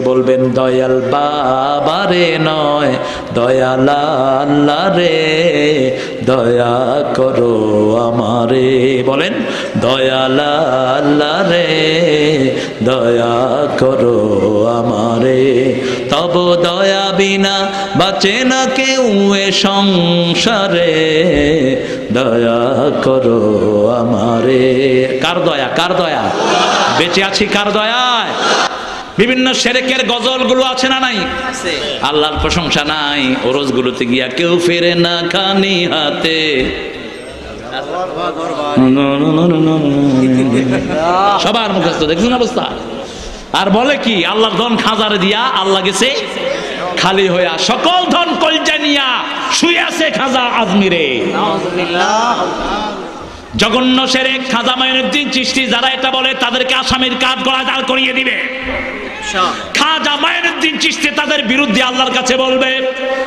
বলবেন দয়াল বাবারে নয় দয়াল আল্লাহ রে, দয়া করো আমারে। বলেন দয়াল আল্লাহ রে, দয়া করো আমারে। তব দয়া বিনা বাঁচে না কেউ এ সংসারে, দয়া করো আমারে। কার দয়া, কার দয়া? বেঁচে আছি কার দয়ায়? বিভিন্ন শিরকের গজলগুলো আছে না নাই? আল্লাহর প্রশংসা নাই? ওরসগুলোতে গিয়া কেউ ফেরে না খানি হাতে, সবার মুখস্থ, দেখছেন অবস্থা। আর বলে কি আল্লাহর ধন খাজারে দিয়া আল্লাহ গেছে খালি হইয়া, সকল ধন কলজা নিয়া শুয়ে আছে খাজা আজমিরে। জঘন্য শিরক। খাজা মাইনুদ্দিন চিশতি যারা এটা বলে তাদেরকে আসামির কাঠ গলায় দাঁড় করিয়ে দিবে। খাজা মাইনুদ্দিন চিশতি তাদের বিরুদ্ধে আল্লাহর কাছে বলবে,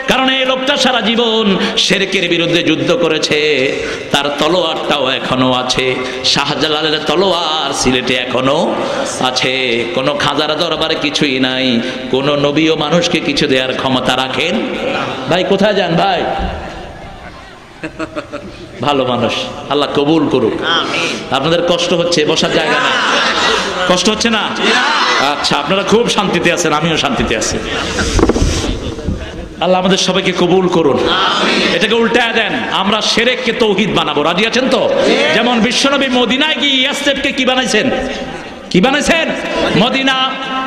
কারণ এই লোকটা সারা জীবন শিরকের বিরুদ্ধে যুদ্ধ করেছে, তার তলোয়ারটাও এখনো আছে। শাহজালালের তলোয়ার সিলেটে এখনো আছে। কোন খাজার দরবারে কিছুই নাই, কোন নবী ও মানুষকে কিছু দেওয়ার ক্ষমতা রাখেন? ভাই কোথায় যান ভাই? ভালো মানুষ, আল্লাহ কবুল করুক। আপনাদের কষ্ট হচ্ছে, বসার জায়গা না? কষ্ট হচ্ছে না? আচ্ছা, আপনারা খুব শান্তিতে আছেন, আমিও শান্তিতে আছি। আল্লাহ আমাদের সবাইকে কবুল করুন। এটাকে উল্টায় দেন, আমরা শিরককে তৌহিদ বানাবো। রাজি আছেন তো? যেমন বিশ্বনবী মদিনায় গিয়ে ইয়াসরিবকে কি বানাইছেন? কি বানাইছেন? মদিনা।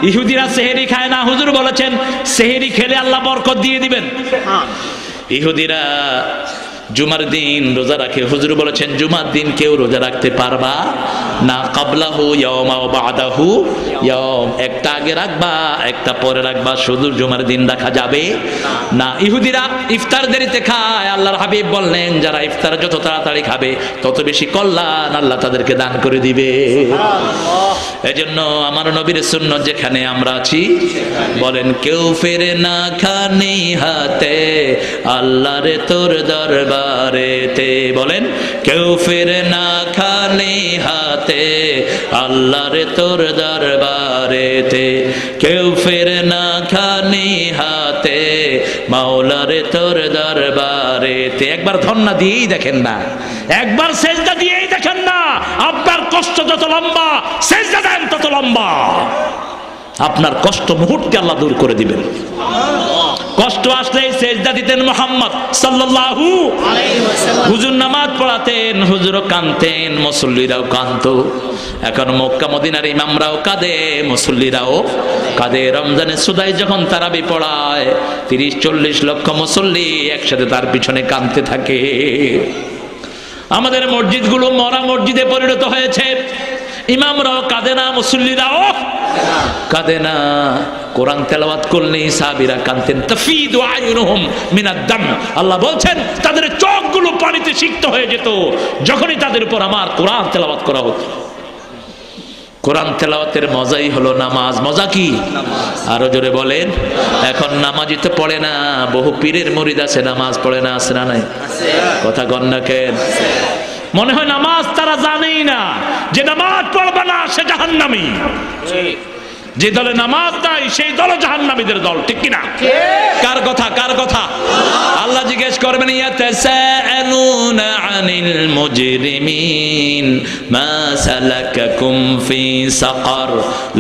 ইহুদিরা সেহরি খায় না, হুজুর বলেছেন সেহরি খেলে আল্লাহ বরকত দিয়ে দিবেন। ইহুদিরা জুমার দিন রোজা রাখে, হুজুর বলেছেন জুমার দিন কেউ রোজা রাখতে পারবা না। কাবলাহু ইয়াওমা ওয়া বাদাহু ইয়াওম, একটা আগে রাখবা একটা পরে রাখবা, শুধু জুমার দিন রাখা যাবে না। ইহুদিরা ইফতার দেরিতে খায়, আল্লাহর হাবিব বললেন যারা ইফতার যত তাড়াতাড়ি খাবে তত বেশি কল্যাণ আল্লাহ তাদেরকে দান করে দিবে। এজন্য আমার নবীর সুন্নাত যেখানে আমরা আছি, বলেন কেউ ফেরে না খানি হাতে আল্লাহরে তোর দরবারেতে। বলেন কেউ ফেরে না খালি হাতে আল্লাহরে তোর দরবারেতে। কেউ ফেরে না খালি হাতে মাওলারে তোর দরবারেতে। একবার ধন্না দিয়েই দেখেন না, একবার সেজদা দিয়েই দেখেন না। আপনার কষ্ট যত লম্বা, সেজদা দেন তত লম্বা। আপনার কষ্ট মুহূর্তে আল্লাহ দূর করে দিবেন। কষ্ট আসলে সেজদা দিতেন মুহাম্মদ সাল্লাল্লাহু আলাইহি ওয়াসাল্লাম। হুজুর নামাজ পড়াতেন, হুজুরও কাঁদতেন, মুসল্লিরাও কাঁদতো। এখন মক্কা মদিনার ইমামরাও কাঁদে, মুসল্লিরাও কাঁদে। রমজানের সুদাই যখন তারাবি পড়ায় 30-40 লক্ষ মুসল্লি একসাথে তার পিছনে কাঁদতে থাকে। আমাদের মসজিদগুলো মরা মসজিদে পরিণত হয়েছে। ইমামরাও কাঁদে না, মুসল্লিরাও কাঁদে না। কোরআন তেলাওয়াত করলেই সাহাবীরা কাঁদতেন। তাফিদু আয়ুনুহুম মিনাদ দাম। আল্লাহ বলছেন তাদের চোখগুলো পানিতে সিক্ত হয়ে যেত যখনই তাদের উপর আমার কোরআন তেলাওয়াত করা হতো। কোরআন তেলাওয়াতের মজাই হলো নামাজ। মজা কি? আরো জোরে বলেন। এখন নামাজই তো পড়ে না, বহু পীরের মুরিদ আছে নামাজ পড়ে না, আছে না নাই? কথা কন না কেন? মনে হয় নামাজ তারা জানেই না, যে নামাজ পড়বে না সে জাহান্নামী। যে দলে নামাজ নাই সেই দল জাহান্নামীদের দল, ঠিক কিনা? কার কথা, কার কথা? আল্লাহ জিজ্ঞেস করবেন ইয়াতাসাআলুনা আনিল মুজরিমিন মা সালাকাকুম ফি সাকার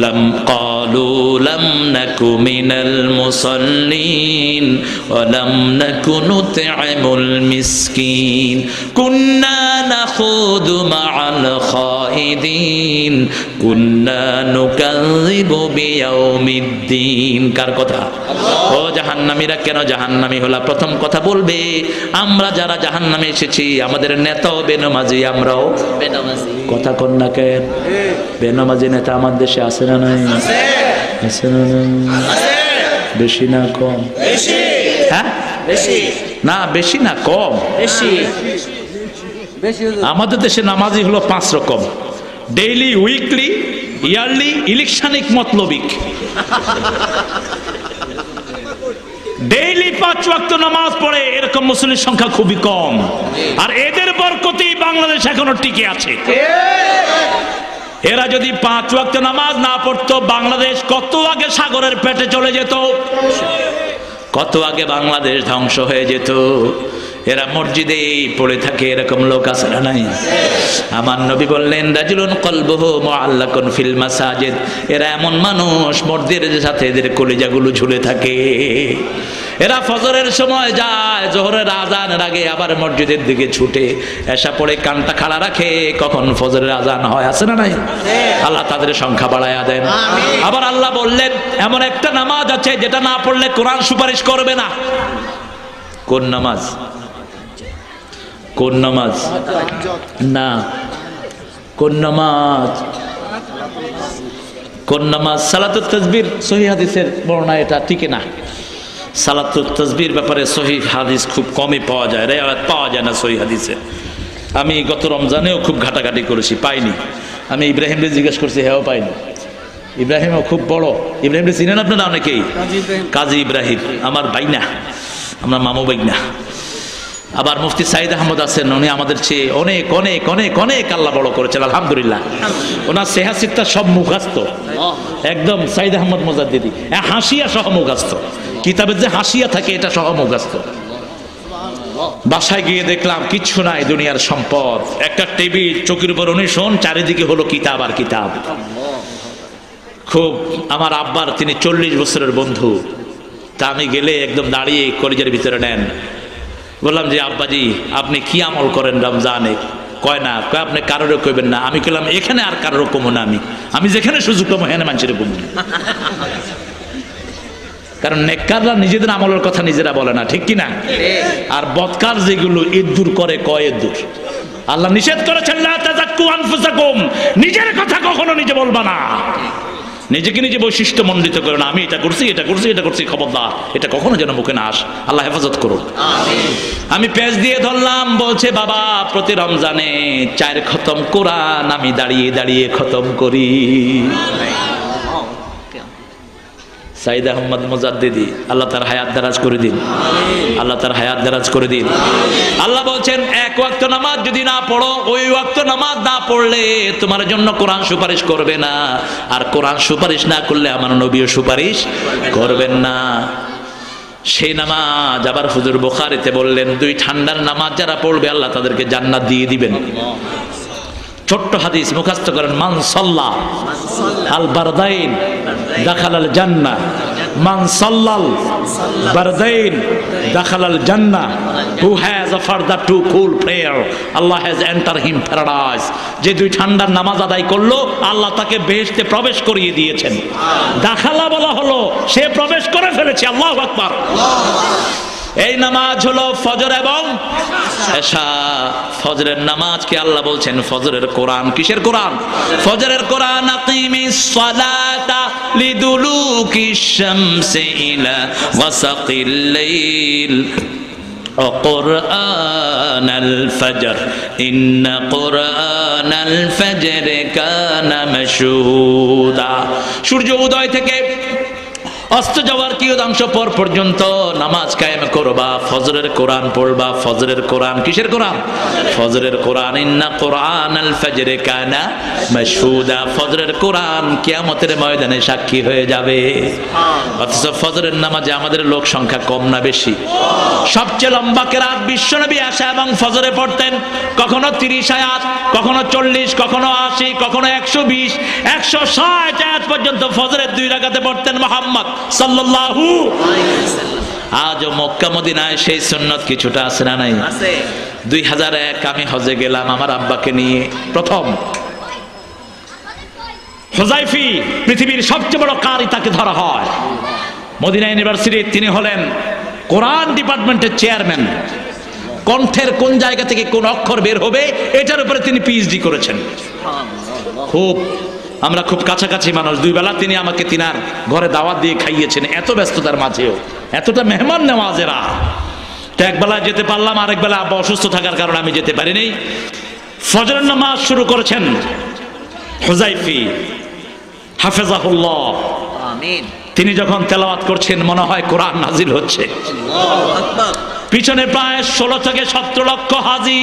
লাম ক্বালু লাম নাকু মিনাল মুসাল্লিন ওয়া লাম নাকু নুত'ইমুল মিসকিন কুন্না নাখুদু মা'আল খাইদিন কুন্না নুকাযযিবু বিয়াউমিদ্দিন। কার কথা? ও জাহান্নামীরা কেন জাহান্নামী হলা? প্রথম কথা বলবে আমরা যারা জাহান্নামে এসেছি আমাদের নেতাও বেনামাজি, আমরাও বেনামাজি। কথা কন না কেন? বেনামাজি নেতা আমার দেশে আছে না নাই? আছে না নাই? বেশি না কম? বেশি। হ্যাঁ বেশি না, বেশি না কম? বেশি। আমাদের দেশে নামাজি হলো 5 রকম: ডেইলি, উইকলি, ইয়ারলি, ইলেকশনিক, মতলবিক। ডেইলি 5 ওয়াক্ত নামাজ পড়ে এরকম মুসলিমের সংখ্যা খুবই কম। আর এদের বরকতেই বাংলাদেশ এখনো টিকে আছে। এরা যদি 5 ওয়াক্ত নামাজ না পড়তো বাংলাদেশ কত আগে সাগরের পেটে চলে যেত, কত আগে বাংলাদেশ ধ্বংস হয়ে যেত। এরা মসজিদে পড়ে থাকে, এরকম লোক আছে না নাই? আমার নবী বললেন রাজুলুন কলবুহু মুআল্লাকুন ফিল মাসাজিদ, এরা এমন মানুষ মসজিদের সাথে এদের কলিজাগুলো ঝুলে থাকে। এরা ফজরের সময় যায়, জোহরের আজানের আগে আবার মসজিদের দিকে ছুটে, এসা পড়ে কানটা খাড়া রাখে কখন ফজরের আজান হয়, আছে না নাই? আল্লাহ তাদের সংখ্যা বাড়ায়া দেন। আবার আল্লাহ বললেন এমন একটা নামাজ আছে যেটা না পড়লে কোরআন সুপারিশ করবে না। কোন নামাজ? কোন নামাজ? না, কোন নামাজ? কোন নামাজ? সালাতুত তাসবির। সহিহ হাদিসের বর্ণনা এটা ঠিক না। সালাতুত তাসবির ব্যাপারে সহিহ হাদিস খুব কমই পাওয়া যায়, রেওয়ায়াত পাওয়া যায় না সহিহ হাদিসে। আমি গত রমজানেও খুব ঘাটাঘাটি করেছি, পাইনি। আমি ইব্রাহিমকে জিজ্ঞেস করছি, হ্যাঁ পাইনি। ইব্রাহিমও খুব বড়, ইব্রাহিমকে চিনেন আপনারা অনেকেই? কাজী ইব্রাহিম আমার বাইনা, আমার মামু বাইনা। আবার মুফতি সাইদ আহমদ আছেন, উনি আমাদের চেয়ে অনেক অনেক অনেক অনেক আল্লাহ বড় করেছেন আলহামদুলিল্লাহ। ওনার সেহাসিকটা সব মুখাস্ত, একদম সাইদ আহমদ মুজাদ্দিদি হাসিয়া সহ মুখাস্ত, কিতাবের যে হাসিয়া থাকে এটা সহ মুখাস্ত। বাসায় গিয়ে দেখলাম কিচ্ছু নাই দুনিয়ার সম্পদ, একটা টেবিল চৌকির উপর উনি শোন, চারিদিকে হলো কিতাব আর কিতাব। খুব আমার আব্বার, তিনি 40 বছরের বন্ধু, তা আমি গেলে একদম দাঁড়িয়ে কলেজের ভিতরে নেন। বললাম যে আব্বাজি আপনি কি আমল করেন রমজানে? কয় না, কয় আপনি কারোর কইবেন না। আমি কইলাম এখানে আর কারোর কমো না, আমি যেখানে সুযোগ পাবো হেনে মানুষের কমো। কারণ নেককাররা নিজেদের আমলের কথা নিজেরা বলে না, ঠিক কিনা? আর বদকার যেগুলো ইদ্দুর করে কয় ইদ্দুর। আল্লাহ নিষেধ করেছেন লা তাযাক্কু আনফুসাকুম, নিজের কথা কখনো নিজে বলবা না, নিজেকে নিজে বৈশিষ্ট্য মণ্ডিত করে না। আমি এটা করছি এটা করছি এটা করছি, খবরদার এটা কখনো যেন মুখে না আস। আল্লাহ হেফাজত করুন। আমি পেজ দিয়ে ধরলাম, বলছে বাবা প্রতি রমজানে 4 খতম কোরআন আমি দাঁড়িয়ে দাঁড়িয়ে খতম করি। সাইদ আহমদ মুজাদ্দিদি, আল্লাহ তার হায়াত দারাজ করে দিন, আল্লাহ তার হায়াত দারাজ করে দিন। আল্লাহ বলছেন 1 ওয়াক্ত নামাজ যদি না পড়ো, ওই ওয়াক্ত নামাজ না পড়লে তোমার জন্য কোরআন সুপারিশ করবে না, আর কোরআন সুপারিশ না করলে আমার নবীও সুপারিশ করবেন না। সেই নামাজ আবার হুজুর বুখারীতে বললেন 2 ঠান্ডার নামাজ যারা পড়বে আল্লাহ তাদেরকে জান্নাত দিয়ে দিবেন। ছোট্ট হাদিস মুখস্থ করেন, মান সাল্লা আল বারদাইন দাখালাল জান্নাহ, মান সাল্লাল বারদাইন দাখালাল জান্নাহ, who has offered the 2 cool prayer Allah has enter him paradise. যে 2 ঠান্ডার নামাজ আদায় করলো আল্লাহ তাকে বেহেশতে প্রবেশ করিয়ে দিয়েছেন। দাখালা বলা হলো সে প্রবেশ করে ফেলেছে। আল্লাহু আকবার। এই নামাজ হলো ফজর এবং এশা। ফজরের নামাজকে আল্লাহ বলছেন ফজরের কোরআন। কিসের কোরআন? ফজরের কোরআন। আকিমিস সালাতা লিদুলুকিশ শামসি ইলা ওয়াসাকিল লাইল ওয়াকুরআনাল ফজর ইন্না কুরআনাল ফজর কানা মাশহুদা। সূর্য উদয় থেকে অস্ত যাওয়ার কিয়দাংশ পর পর্যন্ত নামাজ কায়েম করবা, ফজরের কোরআন পড়বা। ফজরের কোরআন কিসের কোরআন? ফজরের কোরআন। ইন্না কুরআনাল ফজরি কানা মাশহুদা। ফজরের কোরআন কিয়ামতের ময়দানে সাক্ষী হয়ে যাবে। অথচ ফজরের নামাজে আমাদের লোক সংখ্যা কম না বেশি? সবচেয়ে লম্বা কেরাত বিশ্বনবী আশা এবং ফজরে পড়তেন, কখনো 30 আয়াত, কখনো 40, কখনো 80, কখনো 120, 160 আয়াত পর্যন্ত ফজরের 2 রাকাতে পড়তেন মুহাম্মদ সাল্লাল্লাহু আলাইহি ওয়াসাল্লাম। আজও মক্কা মদিনায় সেই সুন্নাত কিছুটা আছে না নাই? 2001 আমি হজে গেলাম আমার আব্বাকে নিয়ে। প্রথম হুযায়ফি পৃথিবীর সবচেয়ে বড় কারি তাকে ধরা হয় মদিনা ইউনিভার্সিটির। তিনি হলেন কোরআন ডিপার্টমেন্টের চেয়ারম্যান। কণ্ঠের কোন জায়গা থেকে কোন অক্ষর বের হবে এটার উপরে তিনি পিএইচডি করেছেন। খুব আমরা খুব কাছাকাছি মানুষ। 2 বেলা তিনি আমাকে তিনার ঘরে দাওয়াত দিয়ে খাইয়েছেন, এত ব্যস্ততার মাঝেও, এতটা মেহমান নেওয়াজেরা। তো একবেলা যেতে পারলাম, আরেক বেলা আব্বা অসুস্থ থাকার কারণে আমি যেতে পারিনি। ফজরের নামাজ শুরু করেছেন হুযায়ফি হাফেজাহুল্লাহ, আমিন। তিনি যখন তেলাওয়াত করছেন মনে হয় কোরআন নাজিল হচ্ছে। আল্লাহু আকবার। পিছনে প্রায় 16 থেকে 17 লক্ষ হাজী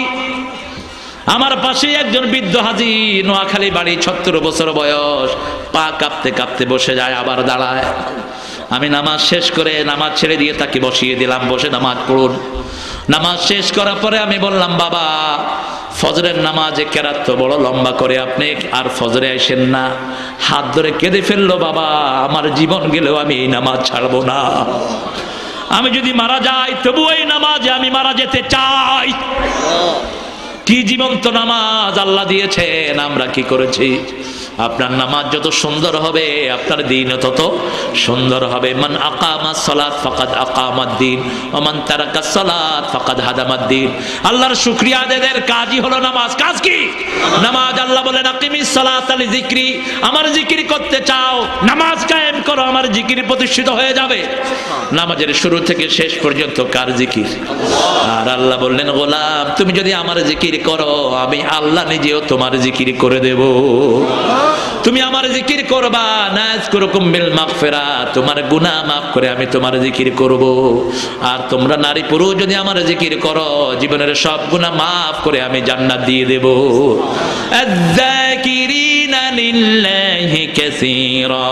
আমার পাশে একজন বৃদ্ধ হাজী, নোয়াখালী বাড়ি, ৭৬ বছর বয়স, পা কাঁপতে কাঁপতে বসে যায়, আবার দাঁড়ায়। আমি নামাজ শেষ করে নামাজ ছেড়ে দিয়ে তাকে বসিয়ে দিলাম, বসে নামাজ পড়ুন। নামাজ শেষ করার পরে আমি বললাম, বাবা ফজরের নামাজে কেরাত তো বড় লম্বা করে, আপনি আর ফজরে আসেন না। হাত ধরে কেঁদে ফেললো, বাবা আমার জীবন গেলেও আমি এই নামাজ ছাড়বো না, আমি যদি মারা যাই তবু এই নামাজে আমি মারা যেতে চাই। কি জীবন্ত নামাজ আল্লাহ দিয়েছেন, আমরা কি করেছি? আপনার নামাজ যত সুন্দর হবে আপনার দিন তত সুন্দর হবে। মান আকামাস সালাত ফাকাদ আকামাদ দ্বীন ওয়া মান তারাকাস সালাত ফাকাদ হাদামাদ দ্বীন। আল্লাহর শুকরিয়া আদায়ের কাজই হলো নামাজ। কাজ কি? নামাজ। আল্লাহ বলেন আকিমিস সালাতা লিযিকরি, আমার জিকির করতে চাও নামাজ কায়েম করো, আমার জিকির প্রতিষ্ঠিত হয়ে যাবে। নামাজের শুরু থেকে শেষ পর্যন্ত কার জিকির? আর আল্লাহ বললেন, গোলাম তুমি যদি আমার জিকির করো আমি আল্লাহ নিজেও তোমার জিকির করে দেব। তুমি আমার জিকির করবা, নাযকুরুকুম বিল মাগফিরা, তোমার গুনাহ মাফ করে আমি তোমার জিকির করব। আর তোমরা নারী পুরুষ যদি আমার জিকির করো জীবনের সব গুনাহ মাফ করে আমি জান্নাত দিয়ে দেব। আয-যাকিরিনা লিল্লাহি কাসীরা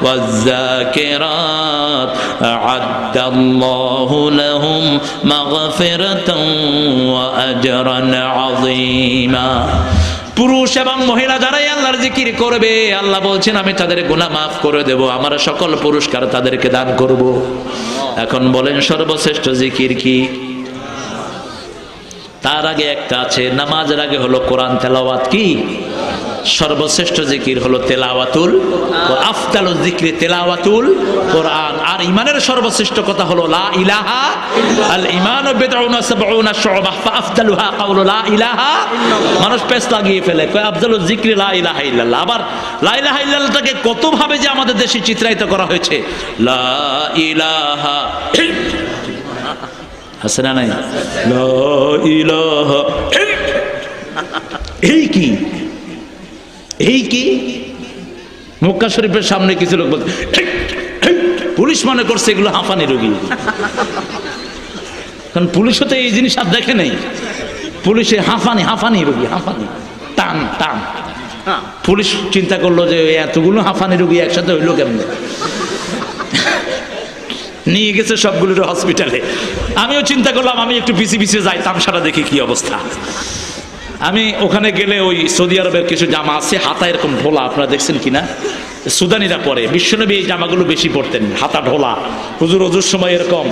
ওয়াজ-যাকিরাত আ'আদ্দাল্লাহু লাহুম মাগফিরাতান ওয়া আজরান আযীমা। পুরুষ এবং মহিলা যারাই আল্লাহর জিকির করবে আল্লাহ বলছেন আমি তাদের গুনাহ মাফ করে দেব, আমার সকল পুরস্কার তাদেরকে দান করব। এখন বলেন সর্বশ্রেষ্ঠ জিকির কি? তার আগে একটা আছে, নামাজের আগে হলো কোরআন তেলাওয়াত। কি? সর্বশ্রেষ্ঠ জিকির হলো তেলাওয়াতুল, আফদালুজ যিকরি তেলাওয়াতুল কোরআন। আর ঈমানের সর্বশ্রেষ্ঠ কথা হলো লা ইলাহা, আল ঈমানু বিদউনা সাবউনা শু'বা ফাআফদালুহা কাউলু লা ইলাহা। মানুষ পেছ লাগিয়ে ফেলে, কয় আফদালুজ যিকরি লা ইলাহা ইল্লাল্লাহ। আবার লা ইলাহা ইল্লাল্লাহটাকে কত ভাবে যে আমাদের দেশে চিত্রায়িত করা হয়েছে, লা ইলাহা আছে না নাই? লা ইলাহা, এই কি এই কি? মক্কা শরীফের সামনে কিছু লোক বলছে, পুলিশ মনে করছে এগুলো হাঁফানি রোগী, কারণ পুলিশও তো এই জিনিস আর দেখে নেই। পুলিশে হাঁফানি রোগী, হাঁফানি টান টান। পুলিশ চিন্তা করলো যে এতগুলো হাঁফানি রোগী একসাথে হইলো কেমনে, নিয়ে গেছে সবগুলোর হসপিটালে। আমিও চিন্তা করলাম আমি একটু পিছিয়ে যাই, তামসাটা দেখি কি অবস্থা। আমি ওখানে গেলে ওই সৌদি আরবের কিছু জামা আছে হাতা এরকম ঢোলা, আপনারা দেখছেন কিনা? সুদানিরা পরে, বিশ্বনবী এই জামাগুলো বেশি পরতেন, হাতা ঢোলা। হুজুর ওজুর সময় এরকম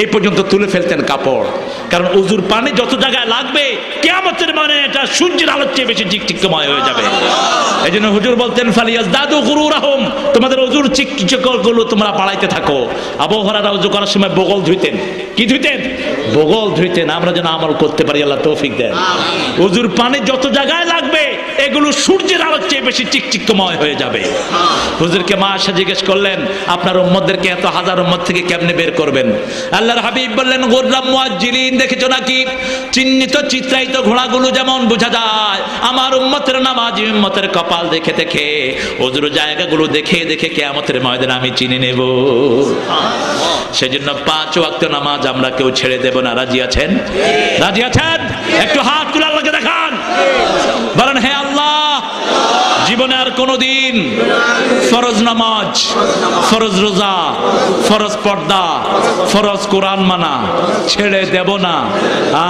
এই পর্যন্ত তুলে ফেলতেন কাপড়, কারণ উজুর পানি যত জায়গায় লাগবে কিয়ামতের মানে এটা সূর্যের আলোর চেয়ে বেশি চিকচিকময় হয়ে যাবে। এই জন্য হুজুর বলতেন ফালিয়াজদাদু গুরুরাহুম, তোমাদের উজুর চিকচিকগুলো তোমরা বাড়াইতে থাকো। আবু হুরায়রা উজু করার সময় বগল ধুইতেন। কি ধুইতেন? বগল ধুইতেন। আমরা যেন আমল করতে পারি, আল্লাহ তৌফিক দেন। উজুর পানি যত জায়গায় লাগবে এগুলো সূর্যের আলোর চেয়ে বেশি চিকচিকময় হয়ে যাবে। হুজুরকে মা আয়েশা জিজ্ঞেস করলেন আপনার উম্মতদেরকে এত হাজার উম্মত থেকে কেমনে বের করবেন? আল্লাহর হাবিব বললেন গুররাম মুআজ্জিলিন, দেখেছো নাকি চিহ্নিত চিত্রায়িত ঘোড়াগুলো যেমন বোঝা যায়, আমার উম্মতের নামাজি উম্মতের কপাল দেখে দেখে ওজুর জায়গাগুলো দেখে দেখে কিয়ামতের ময়দানে আমি চিনে নেব। সেজন্য 5 ওয়াক্ত নামাজ আমরা কেউ ছেড়ে দেব না। রাজি আছেন? রাজি আছেন? একটু হাত তুলে আল্লাহকে দেখান, বলেন হে আল্লাহ জীবনে আর কোনোদিন ফরজ নামাজ, ফরজ রোজা, ফরজ পর্দা, ফরজ কোরআন মানা ছেড়ে দেব না।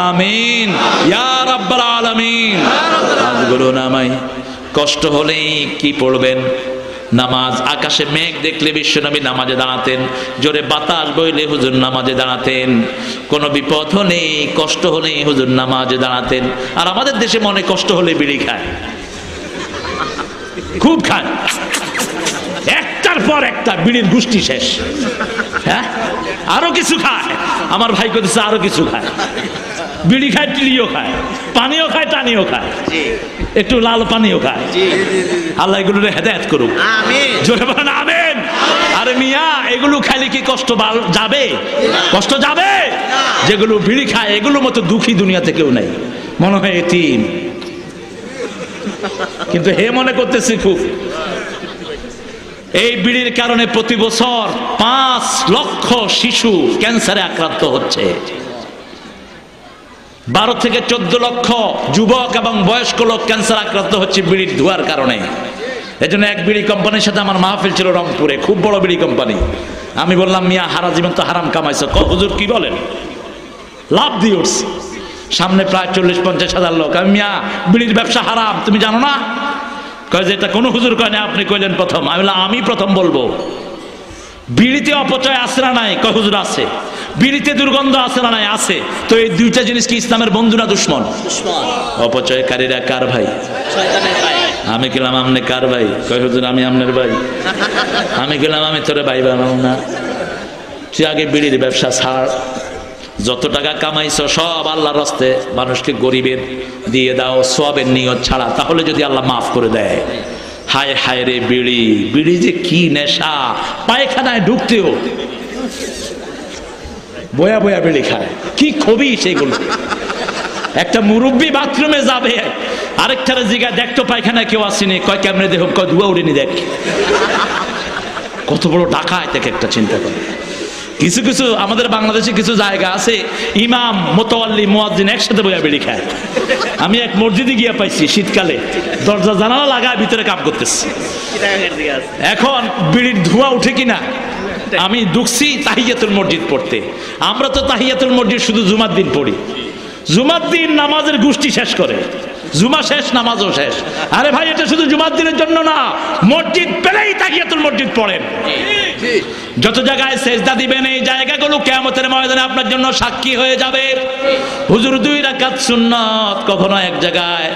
আমিন ইয়া রাব্বাল আলামিন। আজগুলো নামাই কষ্ট হলেই কি পড়বেন? নামাজ। আকাশে মেঘ দেখলে বিশ্বনবী নামাজে দাঁড়াতেন, জোরে বাতাস বইলে হুজুর নামাজে দাঁড়াতেন, কোনো বিপদ হলে কষ্ট হলে হুজুর নামাজে দাঁড়াতেন। আর আমাদের দেশে মনে কষ্ট হলে বিড়ি খায়, খুব খায়, একটার পর একটা বিড়ির গোষ্ঠী শেষ। হ্যাঁ, আরো কিছু খায়, আমার ভাই করতেছে আরো কিছু খায়, বিড়ি খায়, টিলিও খায়, পানিও খায়, টানিও খায়, একটু লাল পানিও খায়। আল্লাহ এগুলো হেদায়েত করুক, জোরে বলেন আমিন। আরে মিয়া এগুলো খাইলে কি কষ্ট যাবে? কষ্ট যাবে? যেগুলো বিড়ি খায় এগুলোর মতো দুঃখী দুনিয়াতে কেউ নাই, মনে হয় এতিম, কিন্তু হে মনে করতেছি খুব। এই বিড়ির কারণে প্রতি বছর 5 লক্ষ শিশু ক্যান্সারে আক্রান্ত হচ্ছে। 12 থেকে 14 লক্ষ যুবক এবং বয়স্ক লোক ক্যান্সার আক্রান্ত হচ্ছে বিড়ির ধোঁয়ার কারণে। এজন্য এক বিড়ি কোম্পানির সাথে আমার মাহফিল ছিল রংপুরে, খুব বড় বিড়ি কোম্পানি। আমি বললাম, মিয়া হারা জীবন তো হারাম কামাইছো। হুজুর কি বলেন? লাভ দিয়ে উঠছি। সামনে প্রায় 40-50 হাজার লোক। আমি, মিয়া বিড়ির ব্যবসা হারাম তুমি জানো না? কয় যে এটা কোনো হুজুর কয় না, আপনি কইলেন প্রথম। আমি বললাম আমি প্রথম বলবো। বিড়িতে অপচয় আছে না নাই? কয় হুজুর আছে। বিড়িতে দুর্গন্ধ আছে না নাই? আছে। তো এই দুইটা জিনিস কি ইসলামের বন্ধু না দুশ্মন? অপচয়কারীরা কার ভাই? আমি গেলাম আমনে কার ভাই? কয় হুজুর আমি আমনের ভাই। আমি গেলাম আমি তোরে ভাই বানাও না, তুই আগে বিড়ির ব্যবসা ছাড়। যত টাকা কামাইছো সব আল্লাহর রাস্তে মানুষকে গরিবের দিয়ে দাও, সওয়াবের নিয়ত ছাড়া, তাহলে যদি আল্লাহ মাফ করে দেয়। হায় হায় রে বিড়ি, বিড়ি যে কি নেশা। পায়খানায় ঢুকতেও বয়া বয়া বিড়ি খায়, কি খবি সেগুলো। একটা মুরব্বী বাথরুমে যাবে, আরেকটারে জিগা দেখতো পায়খানায় কেউ আসেনি, কয় কেমনে দেখো, কয় ধোয়া উড়েনি দেখ। কত বড় ডাকায় থেকে একটা চিন্তা করে। কিছু কিছু আমাদের বাংলাদেশে কিছু জায়গা আছে, ইমাম মোতাওয়াল্লি মুয়াজ্জিন একসাথে বইয়া বিড়ি খায়। আমি এক মসজিদে গিয়া পাইছি, শীতকালে দরজা জানালা লাগায় ভিতরে কাম করতেছে। এখন বিড়ির ধোঁয়া উঠে কিনা, আমি ঢুকছি তাহিয়াতুল মসজিদ পড়তে। আমরা তো তাহিয়াতুল মসজিদ শুধু জুমার দিন পড়ি। জুমার দিন নামাজের গোষ্ঠী শেষ করে, জুমা শেষ নামাজও শেষ। আরে ভাই, এটা শুধু জুমার দিনের জন্য না, মসজিদ পেলেই তাহিয়াতুল মসজিদ পড়েন। যত জায়গায় সেজদা দিবেন এই জায়গাগুলো কিয়ামতের ময়দানে আপনার জন্য সাক্ষী হয়ে যাবে। হুজুর 2 রাকাত সুন্নাত কখনো এক জায়গায়,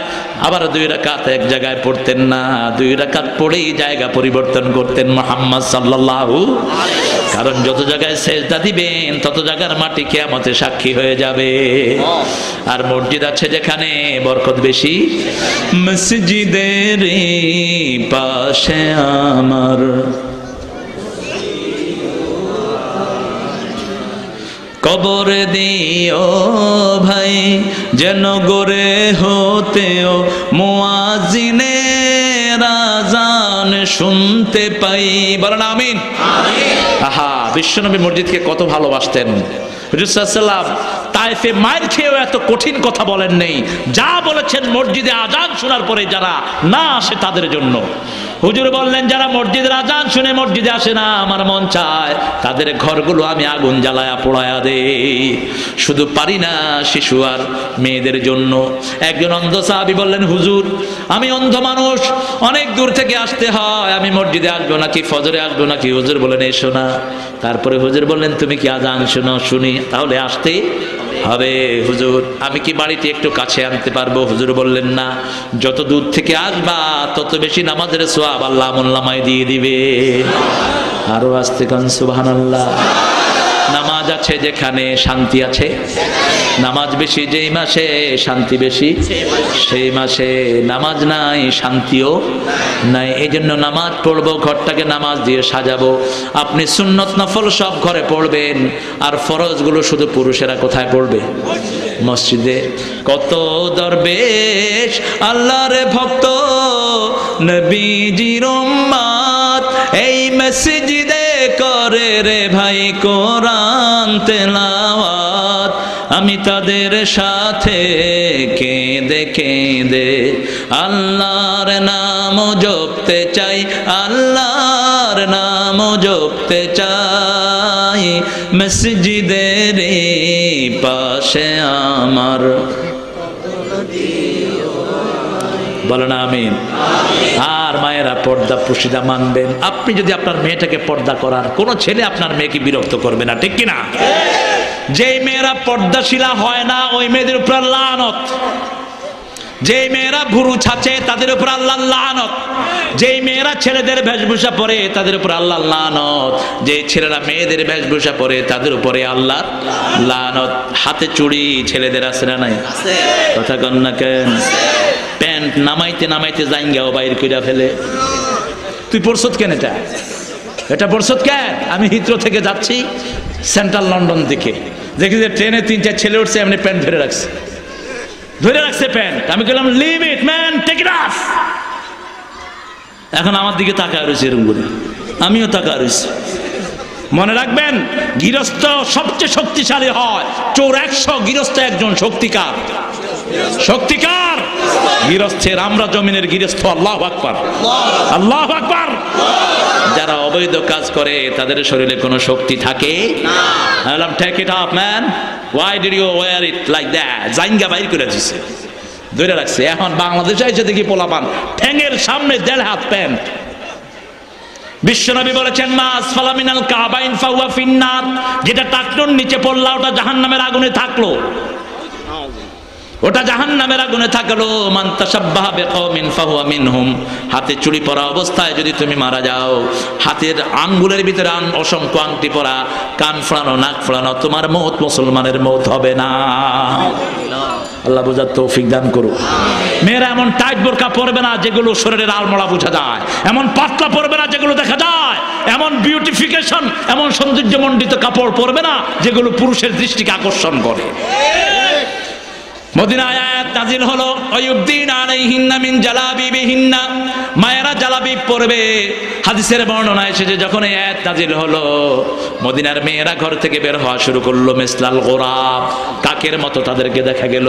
আবার 2 রাকাত এক জায়গায় পড়তেন না। 2 রাকাত পড়েই জায়গা পরিবর্তন করতেন মুহাম্মদ সাল্লাল্লাহু। কারণ যত জায়গায় সেজদা দিবেন তত জায়গার মাটি কিয়ামতে সাক্ষী হয়ে যাবে। আর মসজিদ আছে যেখানে বরকত বেশি। মসজিদের পাশে আমার কবর দিও ভাই, যেন গড়ে হতেও মুয়াজ্জিনের আযান শুনতে পাই। বলেন আমিন। আহা, বিশ্বনবী মসজিদকে কত ভালোবাসতেন। হুজুর সাল্লাল্লাহু আলাইহি ওয়াসাল্লাম তায়েফে মাইর খেয়েও এত কঠিন কথা বলেন নেই। যা বলেছেন মসজিদে আযান শোনার পরে যারা না আসে তাদের জন্য। হুজুর বললেন যারা মসজিদের আযান শুনে মসজিদে আসে না, আমার মন চায় তাদের ঘরগুলো আমি আগুন জ্বালায়া পোড়ায়া দেই। শুধু পারি না শিশু আর মেয়েদের জন্য। একজন অন্ধ সাহাবী বললেন, হুজুর আমি অন্ধ মানুষ, অনেক দূর থেকে আসতে হয়, আমি মসজিদে আসবো নাকি ফজরে আসবো নাকি? হুজুর বলেন এসো না। তারপরে হুজুর বললেন তুমি কি আযান শোনো? শুনি। তাহলে আসতে হবে। হুজুর আমি কি বাড়িতে একটু কাছে আনতে পারবো? হুজুর বললেন না, যত দূর থেকে আসবা তত বেশি নামাজের সওয়াব আল্লাহ আমলনামায় দিয়ে দিবে। আরো আস্তে কান সুবহানাল্লাহ। নামাজ আছে যেখানে শান্তি আছে। নামাজ বেশি যেই মাসে শান্তি বেশি, সেই মাসে নামাজ নাই শান্তিও নাই। এই জন্য নামাজ পড়বো, ঘরটাকে নামাজ দিয়ে সাজাবো। আপনি সুন্নত নফল সব ঘরে পড়বেন, আর ফরজগুলো শুধু পুরুষেরা কোথায় পড়বে? মসজিদে। কত দরবেশ আল্লাহর ভক্ত নবীজির উম্মত এই মসজিদে করে রে ভাই কোরআন তেলাওয়াত। আমি তাদের সাথে কেঁদে কেঁদে আল্লাহর নাম জপতে চাই, আল্লাহর নাম জপতে চাই। মসজিদের পাশে আমার। বলেন আমিন। আর মায়েরা পর্দা পুশিদা মানবেন। আপনি যদি আপনার মেয়েটাকে পর্দা করার, কোন ছেলে আপনার মেয়েকে বিরক্ত করবে না, ঠিক কিনা? যেই মেয়েরা পর্দাশীলা হয় না ওই মেয়েদের উপর লানত। যেই মেয়েরা ভুরু ছাচে তাদের উপর আল্লাহর লানত। যেই মেয়েরা ছেলেদের বেশভূষা পরে তাদের উপর আল্লাহর লানত। যেই ছেলেরা মেয়েদের বেশভূষা পরে তাদের উপরে আল্লাহর লানত। হাতে চুড়ি ছেলেদের আছে না নাই? কথা কন না কেন? প্যান্ট নামাইতে নামাইতে জাঙ্গাও বাইর কইরা ফেলে। তুই পরশত কেন এটা? এটা পরশত কেন? আমি হিথ্রো থেকে যাচ্ছি সেন্ট্রাল লন্ডন দিকে, দেখি যে ট্রেনে 3-4 ছেলে উঠছে, এমনি প্যান্ট ধরে রাখছে, ধরে রাখছে প্যান্ট। আমি বললাম leave it man, take it off. এখন আমার দিকে তাকায় রয়েছে এরকম করে, আমিও তাকায় রয়েছি। মনে রাখবেন, গৃহস্থ সবচেয়ে শক্তিশালী হয়। চোর 100, গৃহস্থ একজন। শক্তিকার শক্তিকার গৃহস্থের। আমরা জমিনের গৃহস্থ। আল্লাহু আকবার, আল্লাহু আকবার। যারা অবৈধ কাজ করে তাদের শরীরে কোনো শক্তি থাকে না। বললাম take it up man, why did you wear it like that? জাইঙ্গা বাইর করে দিছে, ধরে রাখছে। এখন বাংলাদেশে এসে দেখি পোলাপান ঠ্যাঙের সামনে 1.5 হাত প্যান্ট। বিশ্বনবী বলেছেন মাস ফালামিনাল কাবাইন ফাহুয়া ফিন্নার, যেটা টাকনোর নিচে পড়লা ওটা জাহান্নামের আগুনে থাকলো, ওটা জাহান্নামের আগুনে থাকলো। মান তাশাব্বাহা বিকওমিন ফাহুয়া মিনহুম। হাতে চুড়ি পরা অবস্থায় যদি তুমি মারা যাও, হাতের আঙ্গুলের ভিতরে অসংখ্য আংটি পরা, কান ফোড়ানো, নাক ফোড়ানো, তোমার মওত মুসলমানের মওত হবে না। আল্লাহ বুঝার তৌফিক দান করুক। মেয়েরা এমন টাইট বোরকা পরবে না যেগুলো শরীরের আলমোড়া বোঝা যায়, এমন পাতলা পরবে না যেগুলো দেখা যায়, এমন বিউটিফিকেশন, এমন সৌন্দর্যমণ্ডিত কাপড় পরবে না যেগুলো পুরুষের দৃষ্টিকে আকর্ষণ করে। মদিনায় আয়াত নাজিল হলো, ওয়ায়ুবদিনা আলাইহিন্না মিন জালাবিবিহিন্না, মায়েরা জালাবিব পরবে। হাদিসের বর্ণনা এসেছে যখন এই আয়াত নাজিল হলো, মদিনার মেয়েরা ঘর থেকে বের হওয়া শুরু করলো মিসলাল গোরাব, কাকের মতো তাদেরকে দেখা গেল।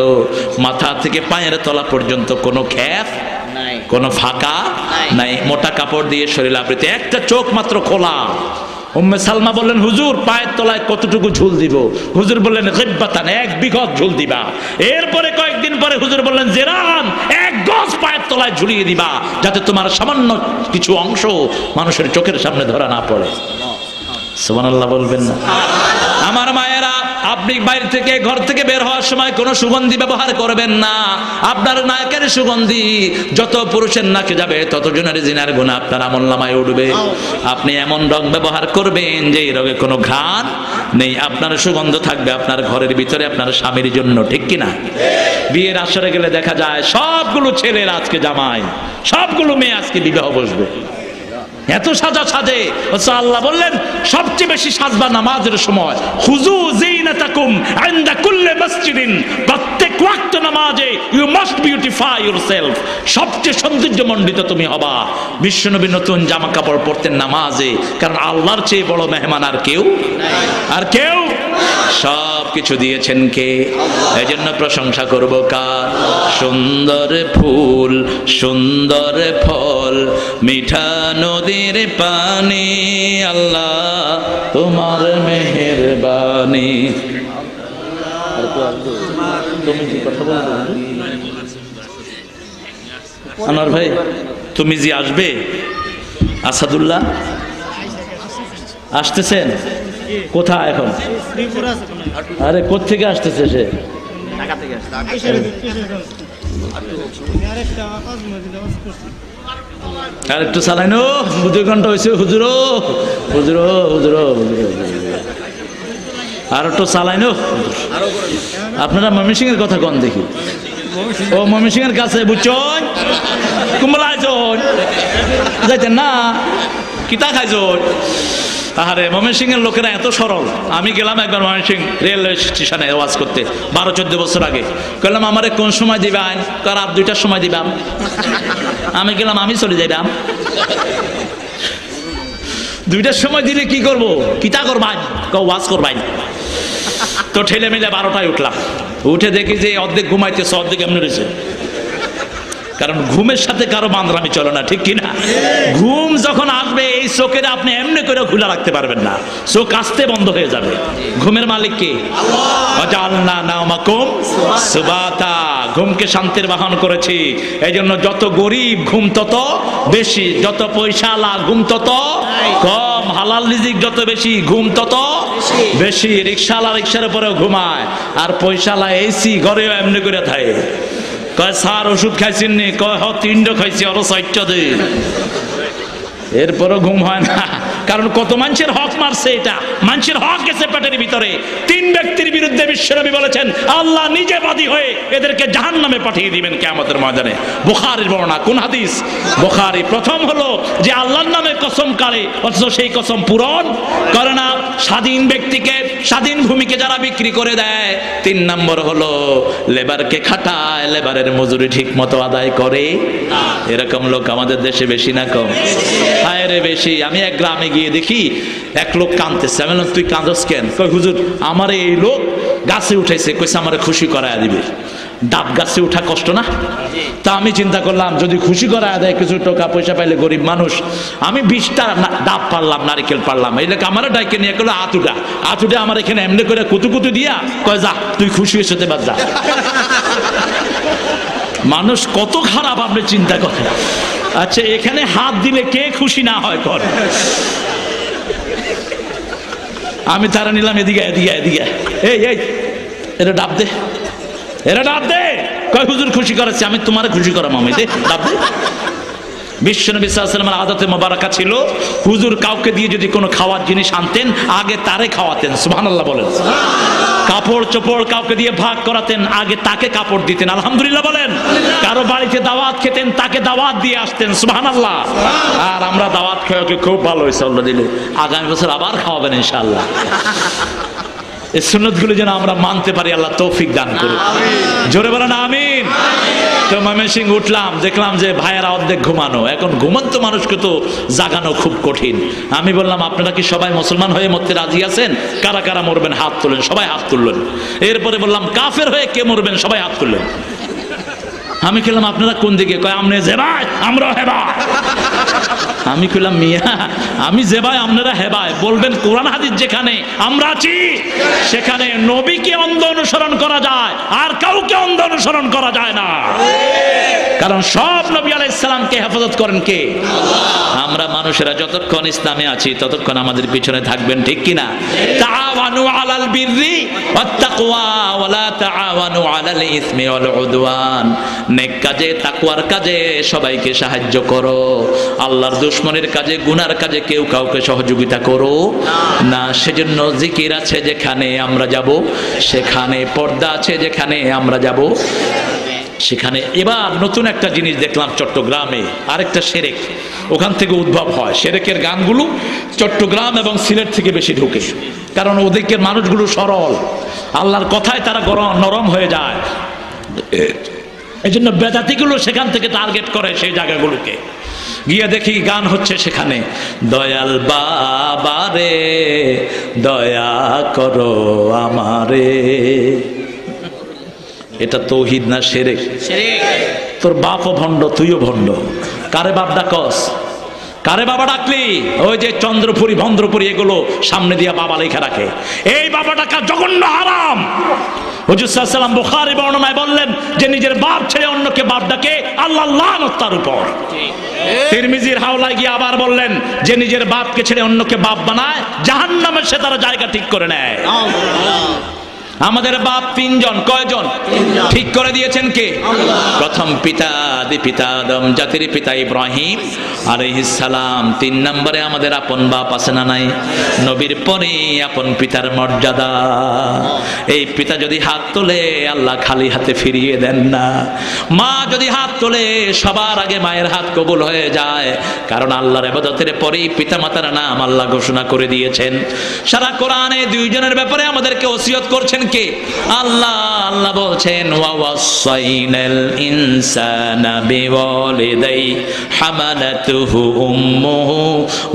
মাথা থেকে পায়ের তলা পর্যন্ত কোনো খ্যাপ নাই, কোনো ফাঁকা নাই, মোটা কাপড় দিয়ে শরীর আবৃত, একটা চোখ মাত্র খোলা। উম্মে সালমা বললেন হুজুর পায়ের তলায় কতটুকু ঝুল দিব? হুজুর বললেন গিব্বাতান, 1 বিঘত ঝুল দিবা। এরপরে কয়েকদিন পরে হুজুর বললেন জেরান, 1 গজ পায়ের তলায় ঝুলিয়ে দিবা, যাতে তোমার সামান্য কিছু অংশ মানুষের চোখের সামনে ধরা না পড়ে। সুবহানাল্লাহ বলবেন না? আমার মায়েরা, আপনি বাইরে থেকে ঘর থেকে বের হওয়ার সময় কোনো সুগন্ধি ব্যবহার করবেন না। আপনার নাকের সুগন্ধি যত পুরুষের নাকে যাবে তত জনের জিনার গুনাহ আপনার আমলনামায় উঠবে। আপনি এমন রং ব্যবহার করবেন যে এই রঙে কোনো ঘ্রাণ নেই, আপনার সুগন্ধ থাকবে আপনার ঘরের ভিতরে আপনার স্বামীর জন্য, ঠিক কিনা? বিয়ের আসরে গেলে দেখা যায় সবগুলো ছেলের আজকে জামাই, সবগুলো মেয়ে আজকে বিবাহ বসবে, এত সাজা সাজে। আল্লাহ বললেন সবচেয়ে বেশি সাজবা নামাজের সময়। খুযু যিনাতাকুম ইনদা কুল্লি মসজিদিন, প্রত্যেক ওয়াক্ত নামাজে ইউ মাস্ট বিউটিফাই ইউরসেলফ, সবচেয়ে সৌন্দর্যমণ্ডিত তুমি হবা। বিশ্বনবী নতুন জামা কাপড় পরতেন নামাজে, কারণ আল্লাহর চেয়ে বড় মেহমান আর কেউ আর কেউ। সব কিছু দিয়েছেন কে? এজন্য প্রশংসা করব কার? সুন্দর ফুল, সুন্দর ফল, মিঠা নদীর পানি, আল্লাহ তোমার মেহেরবানি। তুমি কি কথা বলবে আনোয়ার ভাই? তুমি জি আসবে? আসাদুল্লাহ আসতেছেন? কোথায় এখন? আরে কোত্থেকে আসতেছে সে? আর একটু চালাই নো, 2 ঘন্টা হয়েছে। হুজুরো হুজুরো হুজুরো হুজুরো, আর একটু চালাই নো। আপনারা ময়মনসিং এর কথা কোন দেখি? ও ময়মনসিং এর কাছে বুঝছেন কুম্বলা আইজন যাইতেন না, কিতা খাইজন? আরে ময়মনসিং এর লোকেরা এত সরল। আমি গেলাম একবার ময়মনসিং রেলওয়ে স্টেশনে ওয়াজ করতে 12-14 বছর আগে। বললাম আমারে কোন সময় দিবেন? রাত 2টার সময় দিবাম। আমি গেলাম, আমি চলে যাইলাম। 2টার সময় দিলে কি করব? কিতা করবাই? ওয়াজ করবাই। তো ঠেলে মিলে 12টায় উঠলাম। উঠে দেখি যে অর্ধেক ঘুমাইতেছে, অর্ধেক এমনি রয়েছে। কারণ ঘুমের সাথে কারো বান্দরামি চলে না, ঠিক কিনা? ঘুম যখন আসবে এই চোখের আপনি এমনি করে খুলে রাখতে পারবেন না, চোখ আসতে বন্ধ হয়ে যাবে। ঘুমের মালিক কে? ওয়াজআলনা নাওমাকুম সুবাতা, ঘুমকে শান্তির বাহন করেছি। এই জন্য যত গরিব ঘুম তত বেশি, যত পয়সাওয়ালা ঘুম তত কম, হালাল রিজিক যত বেশি ঘুম তত বেশি। রিক্সাওয়ালা রিক্সার উপরেও ঘুমায়, আর পয়সাওয়ালা এসি ঘরেও এমনি করে থাকে। কয় স্যার ওষুধ খাইছেন নি? কয় 3টা খাইছি, আরো 4টা দে। এরপরও ঘুম হয় না, কারণ কত মানুষের হক মারছে। এটা মানুষের হক গেছে পেটের ভিতরে। 3 ব্যক্তির বিরুদ্ধে বিশ্বনবী বলেছেন আল্লাহ নিজে বাদী হয়ে এদেরকে জাহান্নামে পাঠিয়ে দিবেন কিয়ামতের ময়দানে। বুখারীর বর্ণনা। কোন হাদিস? বুখারী। প্রথম হলো যে আল্লাহর নামে কসম কাড়ে অথচ সেই কসম পূরণ করে না। স্বাধীন ব্যক্তিকে, স্বাধীন ভূমিকে যারা বিক্রি করে দেয়। 3 নম্বর হলো লেবারকে খাটায়, লেবারের মজুরি ঠিক মতো আদায় করে। এরকম লোক আমাদের দেশে বেশি না কম? হায় রে বেশি। আমি এক গ্রামে গিয়ে দেখি এক লোক কাঁদতেছে। আমি বললাম তুই কাঁদস কেন? কই হুজুর আমার এই লোক গাছে উঠেছে, কইছে আমার খুশি করায় দিবে। ডাব গাছে উঠা কষ্ট না? তা আমি চিন্তা করলাম যদি খুশি করায় দেয় কিছু টাকা পয়সা পাইলে গরিব মানুষ, আমি 20টা ডাব পারলাম, নারিকেল পারলাম, এই লোক আমার ডাইকে নিয়ে গেলো আতুটা আমার এখানে এমনি করে কুতু দিয়া কয় যা তুই খুশি হয়েছে এবার যা। মানুষ কত খারাপ আপনি চিন্তা করেন। আচ্ছা এখানে হাত দিলে কে খুশি না হয় কর? আমি তারা নিলাম এদিকে এদিকে এদিকে, এই এটা ডাব দে, এরা ডাব দে। কয় হুজুর খুশি করেছে, আমি তোমার খুশি করাম, আমি দে ডাব দে। বিশ্বনবী সাল্লাল্লাহু আলাইহি ওয়াসাল্লামের আদতে মোবারকা ছিল হুজুর কাউকে দিয়ে যদি কোনো খাওয়ার জিনিস আনতেন আগে তারে খাওয়াতেন। সুবহানাল্লাহ বলেন। কাপড় চোপড় কাউকে দিয়ে ভাগ করাতেন আগে তাকে কাপড় দিতেন। আলহামদুলিল্লাহ বলেন। কারো বাড়িতে দাওয়াত খেতেন তাকে দাওয়াত দিয়ে আসতেন। সুবহানাল্লাহ। আর আমরা দাওয়াত খেয়ে খুব ভালো হয়েছে আল্লাহ দিলে, আগামী বছর আবার খাওয়াবেন ইনশাআল্লাহ। এই সুন্নতগুলো যেন আমরা মানতে পারি, আল্লাহ তৌফিক দান করুন। জোরে বলেন আমিন। তো ময়মনসিং উঠলাম, দেখলাম যে ভাইয়েরা অর্ধেক ঘুমানো। এখন ঘুমন্ত মানুষকে তো জাগানো খুব কঠিন। আমি বললাম আপনারা কি সবাই মুসলমান হয়ে মরতে রাজি আছেন? কারা কারা মরবেন হাত তুলেন। সবাই হাত তুললেন। এরপরে বললাম কাফের হয়ে কে মরবেন? সবাই হাত তুললেন। আমি কইলাম আপনারা কোন দিকে? কয় আমনে যে ভাই আমরা হেবাই। আমি কইলাম মিয়া আমি যে ভাই আপনারা হেবাই বলবেন, কোরআন হাদিস যেখানে আমরা আছি সেখানে নবীকে অন্ধ অনুসরণ করা যায়, আর কাউকে অন্ধ অনুসরণ করা যায় না। কারণ সব নবী আলাইহিস সালামকে হেফাজত করেন কে? আমরা মানুষেরা যতক্ষণ ইসলামে আছি ততক্ষণ আমাদের পিছনে থাকবেন, ঠিক কিনা? তাআওয়ানু আলাল বিররি ওয়াত তাকওয়া ওয়া লা তাআওয়ানু আলাল ইসমি ওয়াল উদওয়ান। নেক কাজে তাকওয়ার কাজে সবাইকে সাহায্য করো, আল্লাহর দুশমনের কাজে গুনার কাজে কেউ কাউকে সহযোগিতা করো না। সেজন্য জিকির আছে যেখানে আমরা যাব, সেখানে পর্দা আছে যেখানে আমরা যাব সেখানে। এবার নতুন একটা জিনিস দেখলাম চট্টগ্রামে, আরেকটা শিরক ওখান থেকে উদ্ভব হয়। শিরকের গানগুলো চট্টগ্রাম এবং সিলেট থেকে বেশি ঢুকে, কারণ ওদিকের মানুষগুলো সরল, আল্লাহর কথায় তারা নরম হয়ে যায়। এই জন্য বেদাতিগুলো সেখান থেকে টার্গেট করে সেই জায়গাগুলোকে। গিয়ে দেখি গান হচ্ছে সেখানে, দয়াল বাবারে দয়া করো আমারে। এটা তৌহিদ না শিরক? তোর বাপও ভণ্ড, তুইও ভণ্ড। কারে বাপ ডাকস? কারে বাবা ডাকলি? ওই যে চন্দ্রপুরি ভন্দ্রপুরি এগুলো সামনে দিয়া বাবা লেখা রাখে, এই বাবা ডাকা জঘন্য হারাম। হুজুর সাল্লাল্লাহু আলাইহি ওয়াসাল্লাম বুখারী বর্ণনায় বললেন যে নিজের বাপ ছেড়ে অন্যকে বাপ ডাকে আল্লাহ লানত তার উপর। তিরমিজির হাওলায় গিয়ে আবার বললেন যে নিজের বাপকে ছেড়ে অন্যকে বাপ বানায় জাহান্নামে সে তার জায়গা ঠিক করে নেয়। আমাদের বাপ 3 জন। কয়জন? ঠিক করে দিয়েছেন কে? প্রথম পিতা আদি পিতা আদম, জাতির পিতা ইব্রাহিম আলাইহিস সালাম। 3 নম্বরে আমাদের আপন বাপ আছে না নাই? নবীর পরে আপন পিতার মর্যাদা। এই পিতা যদি হাত তোলে আল্লাহ খালি হাতে ফিরিয়ে দেন না। মা যদি হাত তোলে সবার আগে মায়ের হাত কবুল হয়ে যায়, কারণ আল্লাহর ইবাদতের পরেই পিতা মাতার নাম আল্লাহ ঘোষণা করে দিয়েছেন। সারা কোরআনে 2 জনের ব্যাপারে আমাদেরকে ওসিয়ত করছেন কে? আল্লাহ। আল্লাহ বলছেন ওয়াসাইনাল ইনসানা বিওয়ালিদাই হামালাতুহু উম্মুহু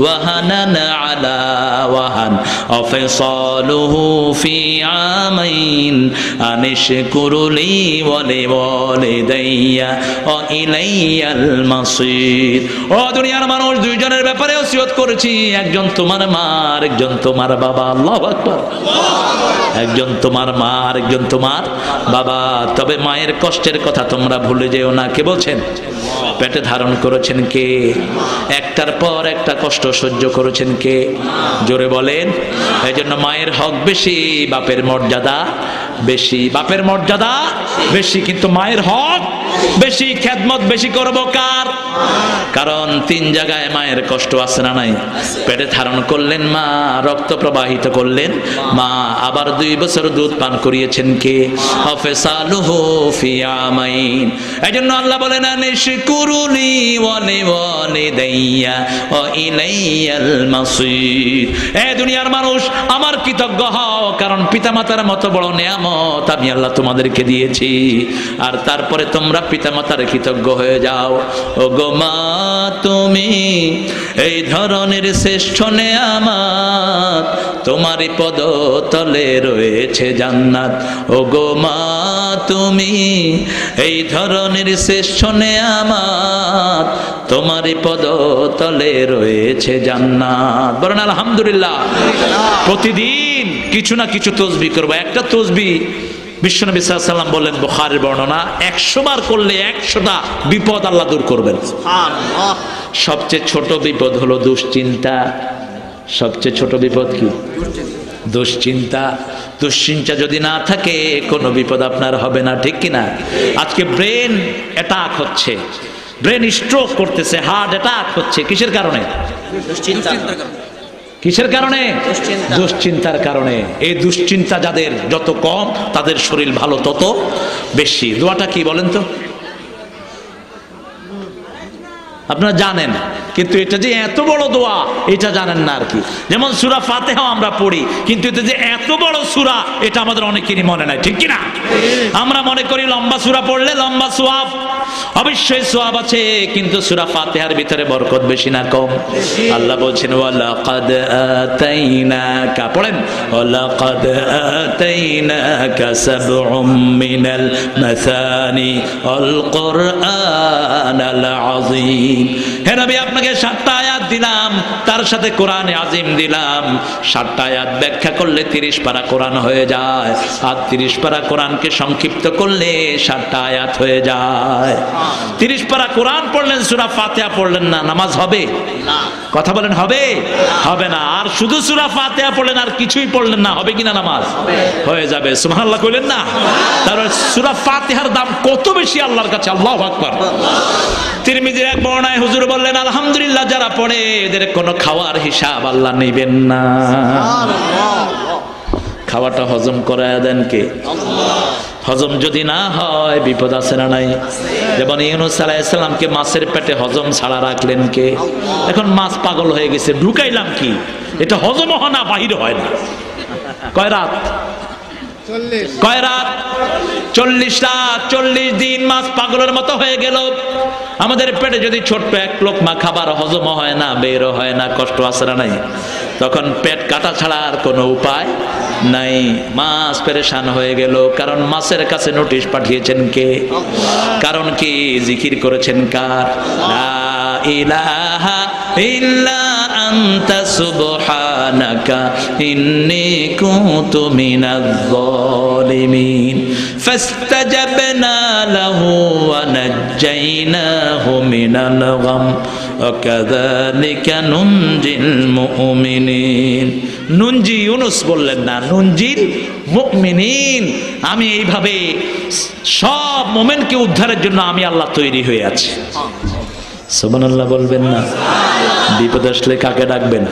ওয়াহানান আলা ওয়াহান ওয়াফিসালুহু ফি আমাইন আনিশকুরলি ওয়া লিওয়ালিদাইয়া ওয়া ইলাইয়াল মাসির। ও দুনিয়ার মানুষ, 2 জনের ব্যাপারে ওসিয়ত করেছি, একজন তোমার মা আর একজন তোমার বাবা। আল্লাহু আকবার। একজন তোমার মা আর একজন তোমার বাবা। তবে মায়ের কষ্টের কথা তোমরা ভুলে যেও না। কে বলছেন? পেটে ধারণ করেছেন কে? একটার পর একটা কষ্ট সহ্য করেছেন কে? জোরে বলেন। এই জন্য মায়ের হক বেশি, বাপের মর্যাদা বেশি। বাপের মর্যাদা বেশি, কিন্তু মায়ের হক বেশি খেদমত বেশি করব কার? কারণ 3 জায়গায় মায়ের কষ্ট আছে না নাই? পেটে ধারণ করলেন মা, রক্ত প্রবাহিত করলেন মা, আবার 2 বছর দুধ পান করিয়েছেন কে? ফাসালুহু ফি আমাইন। এইজন্য আল্লাহ বলেন আনিশকুরুলি ওয়া লিওয়ালিদাইয়া ওয়া ইলাইয়াল মাসির। এ দুনিয়ার মানুষ আমার কৃতজ্ঞ হও, কারণ পিতামাতার মতো বড় নিয়ামত আমি আল্লাহ তোমাদেরকে দিয়েছি। আর তারপরে তোমরা পিতামাতার কৃতজ্ঞ হয়ে যাও। ও গো মা, তুমি এই ধরনের শ্রেষ্ঠ নিয়ামত, তোমারই পদতলে রয়েছে জান্নাত। ও গো মা, তুমি এই ধরনের শ্রেষ্ঠ নিয়ামত, তোমারই পদতলে রয়েছে জান্নাত। বলেন আলহামদুলিল্লাহ। প্রতিদিন কিছু না কিছু তসবিহ করব। একটা তসবিহ বিশ্বনবী সাল্লাল্লাহু আলাইহি ওয়াসাল্লাম বলেন, বুখারীর বর্ণনা, 100 বার করলে 100টা বিপদ আল্লাহ দূর করবেন। সুবহানাল্লাহ। সবচেয়ে ছোট বিপদ হলো দুশ্চিন্তা। সবচেয়ে ছোট বিপদ কি? দুশ্চিন্তা। দুশ্চিন্তা যদি না থাকে কোনো বিপদ আপনার হবে না, ঠিক কিনা? আজকে ব্রেন অ্যাটাক হচ্ছে, ব্রেন স্ট্রোক করতেছে, হার্ট অ্যাটাক হচ্ছে, কিসের কারণে? কিসের কারণে? দুশ্চিন্তার কারণে। এই দুশ্চিন্তা যাদের যত কম, তাদের শরীর ভালো তত বেশি। দোয়াটা কি বলেন তো? আপনারা জানেন, কিন্তু এটা যে এত বড় দোয়া এটা জানেন না আর কি। যেমন সূরা ফাতিহা আমরা পড়ি, কিন্তু এটা যে এত বড় সূরা এটা আমাদের অনেকেরই মনে নাই, ঠিক কিনা? আমরা মনে করি লম্বা সূরা পড়লে লম্বা সওয়াব। অবশ্যই সওয়াব আছে, কিন্তু সূরা ফাতিহার ভিতরে বরকত বেশি না কম? আল্লাহ বলছেন ওয়ালাকাদ আতাইনাকা, পড়েন ওয়ালাকাদ আতাইনাকা সাবউম মিনাল মাসানি আল কুরআনাল আযীম। হে নবী, আপনাকে 7টা আয়াত দিলাম, তার সাথে কোরআনে আযীম দিলাম। 7টা আয়াত ব্যাখ্যা করলে 30 পারা কোরআন হয়ে যায়, আর 30 পারা কোরআনকে সংক্ষিপ্ত করলে 7টা আয়াত হয়ে যায়। 30 পারা কোরআন পড়লেন, সূরা ফাতিহা পড়লেন না, নামাজ হবে না? কথা বলেন, হবে? হবে না। আর শুধু সূরা ফাতিহা পড়লেন আর কিছুই পড়লেন না, হবে কিনা নামাজ? হয়ে যাবে। সুবহানাল্লাহ কইলেন না? তারপর সূরা ফাতিহার দাম কত বেশি আল্লাহর কাছে, আল্লাহু আকবার। তিরমিজির এক বর্ণনায় হুজুর বললেন, আলহামদুলিল্লাহ, যারা পড়ে এদের কোনো খাওয়ার হিসাব আল্লাহ নেবেন না। খাওয়াটা হজম করায় দেন কে? হজম যদি না হয় বিপদ আছে না নাই? যেমন ইউনূস আলাইহিস সালামকে মাছের পেটে হজম ছাড়া রাখলেন কে? এখন মাছ পাগল হয়ে গেছে, ঢুকাইলাম কি? এটা হজম হয় না, বাহির হয় না। কয় রাত? 40 রাত, 40 দিন মাছ পাগলের মতো হয়ে গেল। আমাদের পেটে যদি ছোট্ট এক লোকমা খাবার হজম হয় না, বেরো হয় না, কষ্ট আছে না নাই? তখন পেট কাটা ছাড়া আর কোনো উপায় নাই। মাছ পেরেশান হয়ে গেল, কারণ মাছের কাছে নোটিশ পাঠিয়েছেন কে? কারণ কি? জিকির করেছেন কার? লা ইলাহা ইল্লা আনতা সুবহানাকা ইন্নী কুনতু মিনাজ যালিমিন। ফাস্তাজাবনা লাহু ওয়া নাজ্জাইনাহু মিনাল গাম ওয়া কাযালিকা নুনজিল মুমিনিন। নুনজি ইউনূস বললেন না, নুনজিল মুমিনিন। আমি এইভাবে সব মুমিনকে উদ্ধারের জন্য আমি আল্লাহ তৈরি হয়ে আছি। সুবহানাল্লাহ বলবেন না? বিপদ আসলে কাকে ডাকবেন?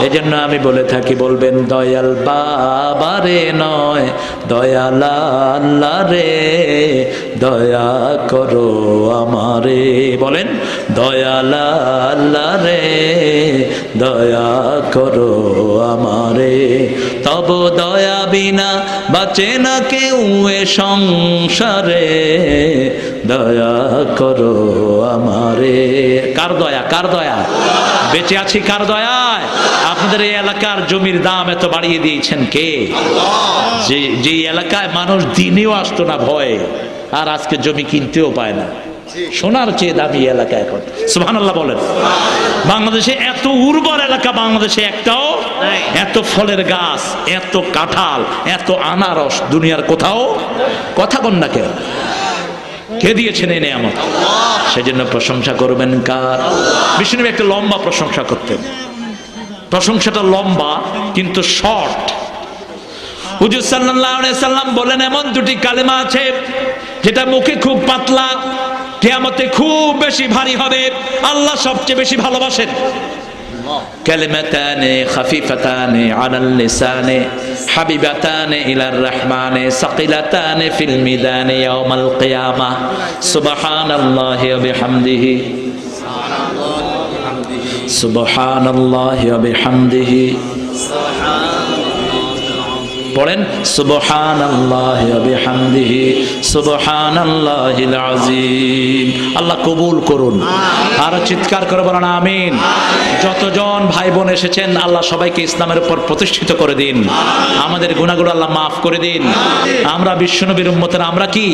এই জন্য আমি বলে থাকি, বলবেন দয়াল বাবা রে নয়, দয়াল আল্লাহ রে, দয়া করো আমারে। বলেন দয়াল আল্লাহ রে, দয়া করো আমারে। তব দয়া বিনা বাঁচে না কেউ এ সংসারে, দয়া করো আমারে। কার দয়া? কার দয়া? বেঁচে আছি কার দয়ায়? আপনাদের এই এলাকার জমির দাম এত বাড়িয়ে দিয়েছেন কে? যে এলাকায় মানুষ দিনেও আসতো না ভয়ে, আর আজকে জমি কিনতেও পায় না। সোনার চেয়ে দামি এলাকা এখন। সুবহানাল্লাহ বলেন। বাংলাদেশে এত উর্বর এলাকা বাংলাদেশে একটাও, এত ফলের গাছ, এত কাঁঠাল, এত আনারস দুনিয়ার কোথাও। কথা বল না কেন? কে দিয়েছেন এই নিয়ামত? সেজন্য প্রশংসা করবেন কার? বিষ্ণু একটা লম্বা প্রশংসা করতেন। প্রশংসাটা লম্বা কিন্তু শর্ট। হুজুর সাল্লাল্লাহু আলাইহি সাল্লাম বলেন এমন দুটি কালেমা আছে যেটা মুখে খুব পাতলা, কিয়ামতে খুব বেশি ভারী হবে, আল্লাহ সবচেয়ে বেশি ভালোবাসেন। কালিমাতানে খাফিফাতানে আলাল লিসানে হাবিবাতানে ইলার রহমানে সাকিলাতানে ফিল মিদানে ইয়াউমাল কিয়ামাহ সুবহানাল্লাহি ওয়া বিহামদিহি সুবহানাল্লাহি ওয়া বিহামদিহি পড়েন সুবহানাল্লাহি ওয়া বিহামদিহি সুবহানাল্লাহিল আযীম। আল্লাহ কবুল করুন। আর চিৎকার করে বলেন আমিন। যতজন ভাই বোন এসেছেন আল্লাহ সবাইকে ইসলামের উপর প্রতিষ্ঠিত করে দিন, আমাদের গুনাহগুলো আল্লাহ মাফ করে দিন। আমরা বিশ্বনবীর উম্মতের আমরা কি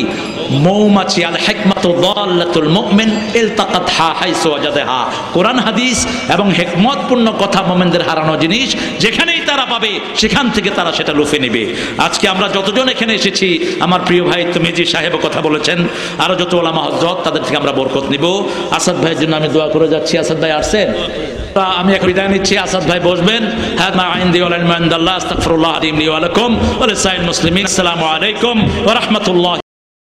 মৌমাছি, আল হিকমাতু দাল্লাতুল মুমিন ইলতাকাতহা হাইসু ওয়াজাদাহা। কোরআন হাদিস এবং হিকমতপূর্ণ কথা মুমিনদের হারানো জিনিস, যেখানেই তারা পাবে সেখান থেকে তারা সেটা লুফে নেবে। আজকে আমরা যতজন এখানে এসেছি, আমার প্রিয় ভাই তুমিজি সাহেব কথা বলেছেন, আরো যত ওলামা হযরত, তাদের থেকে আমরা বরকত নিব। আসাদ ভাইয়ের জন্য আমি দোয়া করে যাচ্ছি। আসাদ ভাই আসছেন, আমি এখন বিদায় নিচ্ছি। আসাদ ভাই বসবেন। হাদা ইনদি ওয়া ইলমু ইনদাল্লাহ, আস্তাগফিরুল্লাহ আযীম লি ওয়া লাকুম ওয়া লিসাইরিল মুসলিমিন। আসসালামু আলাইকুম ওয়া রাহমাতুল্লাহ।